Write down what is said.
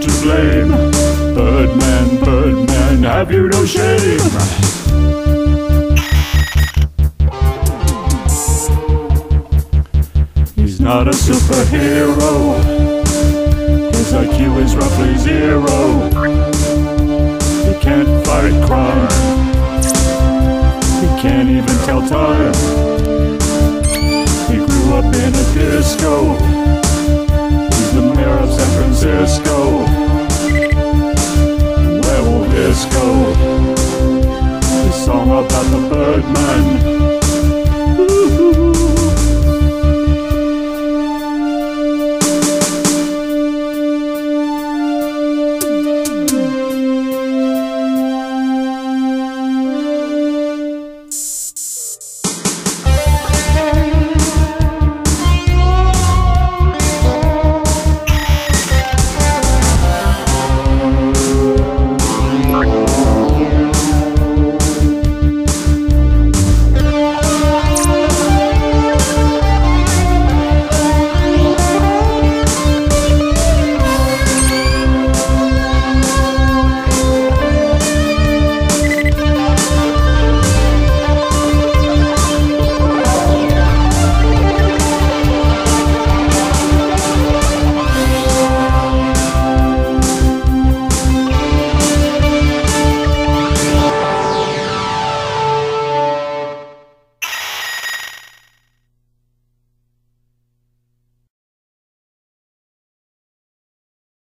to blame. Birdman, Birdman, have you no shame? He's not a superhero. His IQ is roughly 0. He can't fight crime. He can't even tell time. He grew up in a disco.